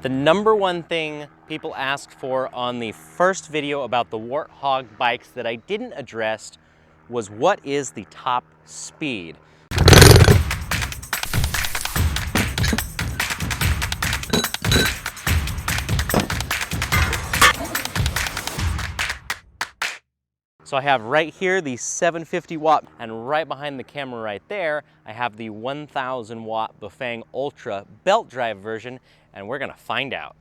The number one thing people asked for on the first video about the Warthog bikes that I didn't address was what is the top speed? So I have right here the 750 watt, and right behind the camera right there, I have the 1000 watt Bafang Ultra belt drive version, and we're gonna find out.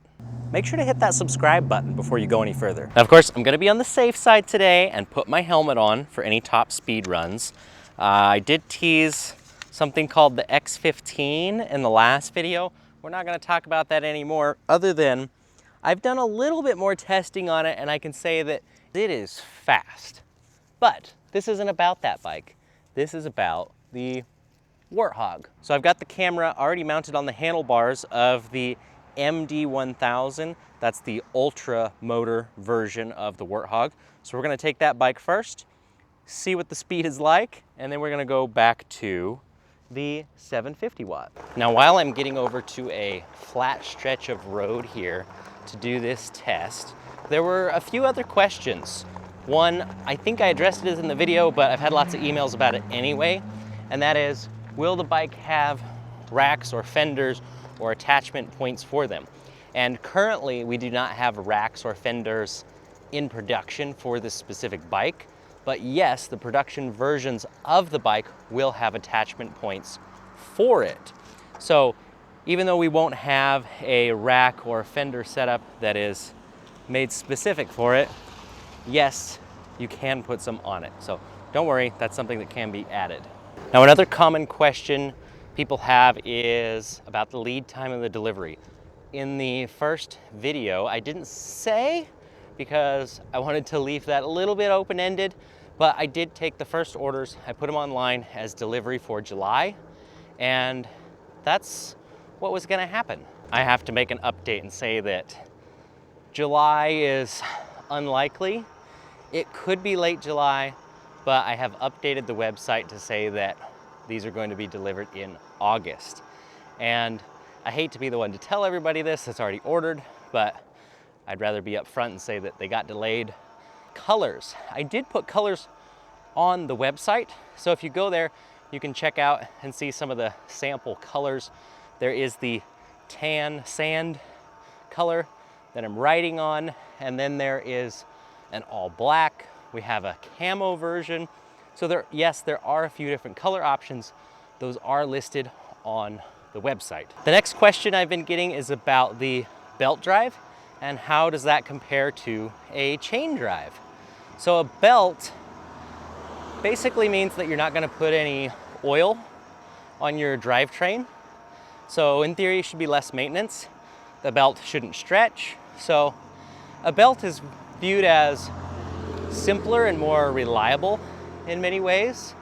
Make sure to hit that subscribe button before you go any further. Now, of course, I'm gonna be on the safe side today and put my helmet on for any top speed runs. I did tease something called the X15 in the last video. We're not gonna talk about that anymore, other than I've done a little bit more testing on it, and I can say that it is fast. But this isn't about that bike. This is about the Warthog. So I've got the camera already mounted on the handlebars of the MD1000. That's the ultra motor version of the Warthog. So we're gonna take that bike first, see what the speed is like, and then we're gonna go back to the 750 watt. Now, while I'm getting over to a flat stretch of road here to do this test, there were a few other questions. One, I think I addressed it in the video, but I've had lots of emails about it anyway, and that is, will the bike have racks or fenders or attachment points for them? And currently, we do not have racks or fenders in production for this specific bike, but yes, the production versions of the bike will have attachment points for it. So even though we won't have a rack or fender setup that is made specific for it, yes, you can put some on it. So don't worry, that's something that can be added. Now, another common question people have is about the lead time of the delivery. In the first video, I didn't say because I wanted to leave that a little bit open-ended, but I did take the first orders, I put them online as delivery for July, and that's what was gonna happen. I have to make an update and say that July is unlikely. It could be late July, but I have updated the website to say that these are going to be delivered in August. And I hate to be the one to tell everybody this that's already ordered, but I'd rather be upfront and say that they got delayed. Colors. I did put colors on the website, so if you go there, you can check out and see some of the sample colors. There is the tan sand color that I'm riding on, and then there is an all black. We have a camo version. So yes, there are a few different color options. Those are listed on the website. The next question I've been getting is about the belt drive and how does that compare to a chain drive. So a belt basically means that you're not gonna put any oil on your drivetrain. So in theory, it should be less maintenance. The belt shouldn't stretch. So a belt is viewed as simpler and more reliable in many ways,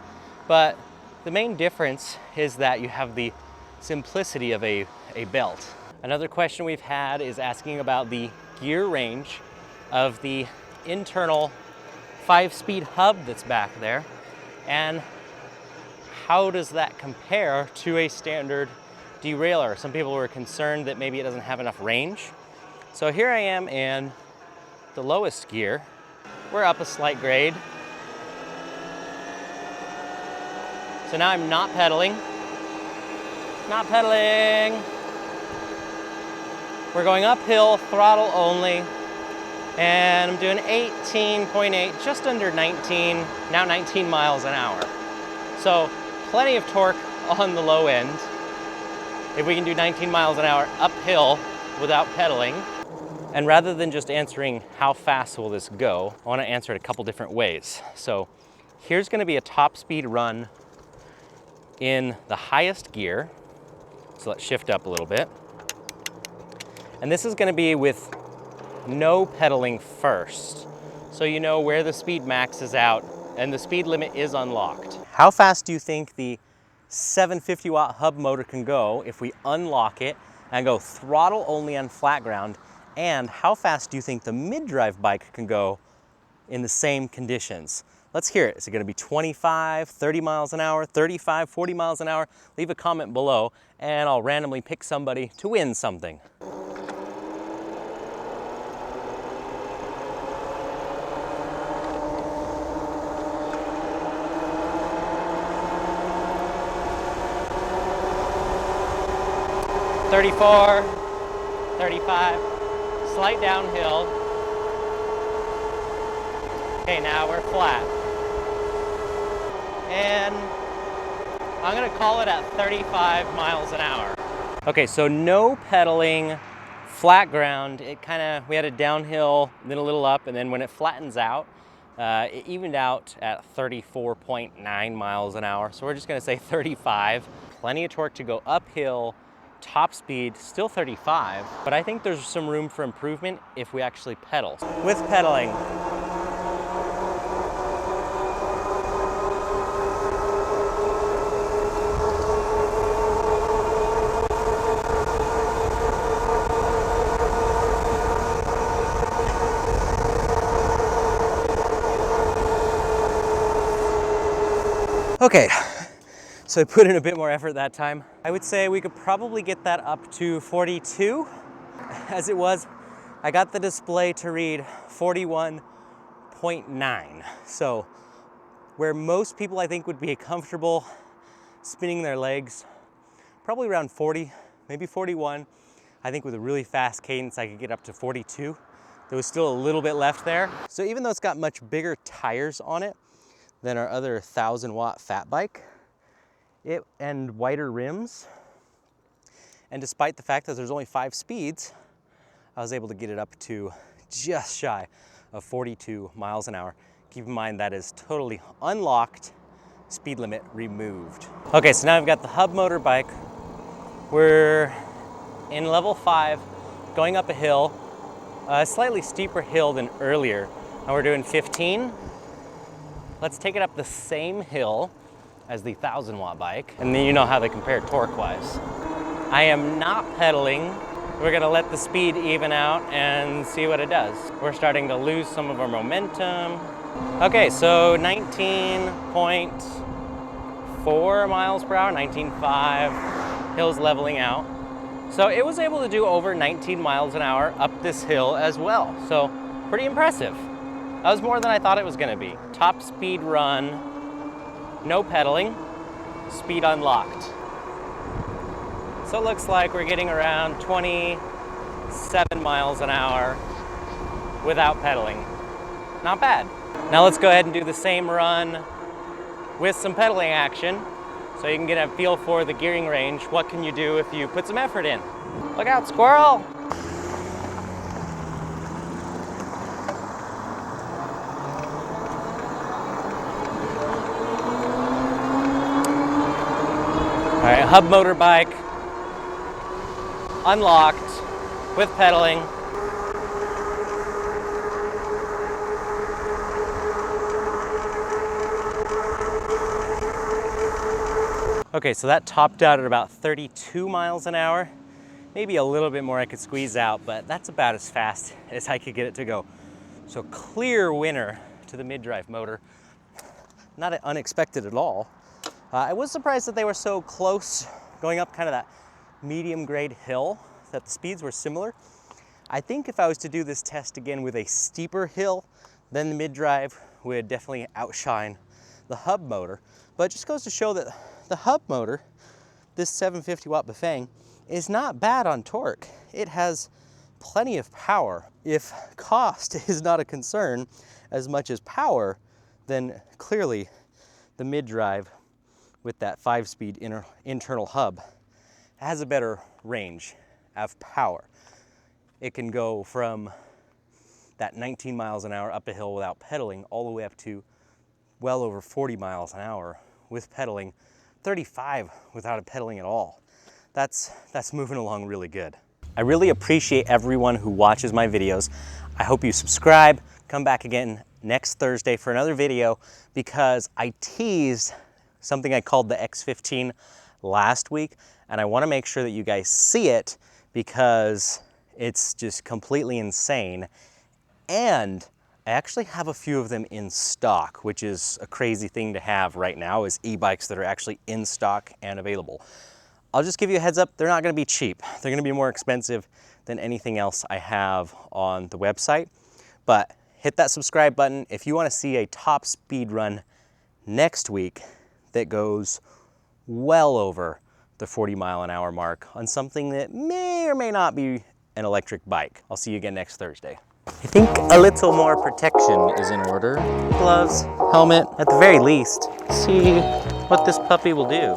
but the main difference is that you have the simplicity of a belt. Another question we've had is asking about the gear range of the internal 5-speed hub that's back there, and how does that compare to a standard derailleur? Some people were concerned that maybe it doesn't have enough range. So here I am in the lowest gear. We're up a slight grade. So now I'm not pedaling. Not pedaling. We're going uphill, throttle only, and I'm doing 18.8, just under 19, now 19 miles an hour. So plenty of torque on the low end. If we can do 19 miles an hour uphill without pedaling. And rather than just answering how fast will this go, I want to answer it a couple different ways. So here's going to be a top speed run in the highest gear. So let's shift up a little bit. And this is going to be with no pedaling first. So you know where the speed maxes out and the speed limit is unlocked. How fast do you think the 750 watt hub motor can go if we unlock it and go throttle only on flat ground? And how fast do you think the mid-drive bike can go in the same conditions? Let's hear it. Is it going to be 25, 30 miles an hour, 35, 40 miles an hour? Leave a comment below and I'll randomly pick somebody to win something. 34, 35, slight downhill. Okay, now we're flat. And I'm gonna call it at 35 miles an hour. Okay, so no pedaling, flat ground. We had a downhill, then a little up, and then when it flattens out, it evened out at 34.9 miles an hour. So we're just gonna say 35. Plenty of torque to go uphill, top speed, still 35, but I think there's some room for improvement if we actually pedal. With pedaling, okay, so I put in a bit more effort that time. I would say we could probably get that up to 42. As it was, I got the display to read 41.9. So where most people I think would be comfortable spinning their legs, probably around 40, maybe 41. I think with a really fast cadence, I could get up to 42. There was still a little bit left there. So even though it's got much bigger tires on it than our other 1,000-watt fat bike, and wider rims, and despite the fact that there's only 5 speeds, I was able to get it up to just shy of 42 miles an hour. Keep in mind that is totally unlocked, speed limit removed. Okay, so now I've got the hub motor bike. We're in level 5, going up a hill, a slightly steeper hill than earlier, and we're doing 15. Let's take it up the same hill as the 1,000-watt bike, and then you know how they compare torque-wise. I am not pedaling. We're gonna let the speed even out and see what it does. We're starting to lose some of our momentum. Okay, so 19.4 miles per hour, 19.5, hill's leveling out. So it was able to do over 19 miles an hour up this hill as well. So pretty impressive. That was more than I thought it was gonna be. Top speed run, no pedaling, speed unlocked. So it looks like we're getting around 27 miles an hour without pedaling. Not bad. Now let's go ahead and do the same run with some pedaling action so you can get a feel for the gearing range. What can you do if you put some effort in? Look out, squirrel! All right, hub motor bike, unlocked, with pedaling. Okay, so that topped out at about 32 miles an hour. Maybe a little bit more I could squeeze out, but that's about as fast as I could get it to go. So clear winner to the mid-drive motor. Not unexpected at all. I was surprised that they were so close, going up kind of that medium grade hill, that the speeds were similar. I think if I was to do this test again with a steeper hill, then the mid-drive would definitely outshine the hub motor. But it just goes to show that the hub motor, this 750 watt Bafang, is not bad on torque. It has plenty of power. If cost is not a concern as much as power, then clearly the mid-drive with that 5-speed internal hub has a better range of power. It can go from that 19 miles an hour up a hill without pedaling all the way up to well over 40 miles an hour with pedaling, 35 without pedaling at all. That's moving along really good. I really appreciate everyone who watches my videos. I hope you subscribe, come back again next Thursday for another video, because I teased something I called the X15 last week, and I want to make sure that you guys see it because it's just completely insane. And I actually have a few of them in stock, which is a crazy thing to have right now, is e-bikes that are actually in stock and available. I'll just give you a heads up, they're not going to be cheap. They're going to be more expensive than anything else I have on the website. But hit that subscribe button if you want to see a top speed run next week that goes well over the 40-mile-an-hour mark on something that may or may not be an electric bike. I'll see you again next Thursday. I think a little more protection is in order. Gloves, helmet, at the very least. See what this puppy will do.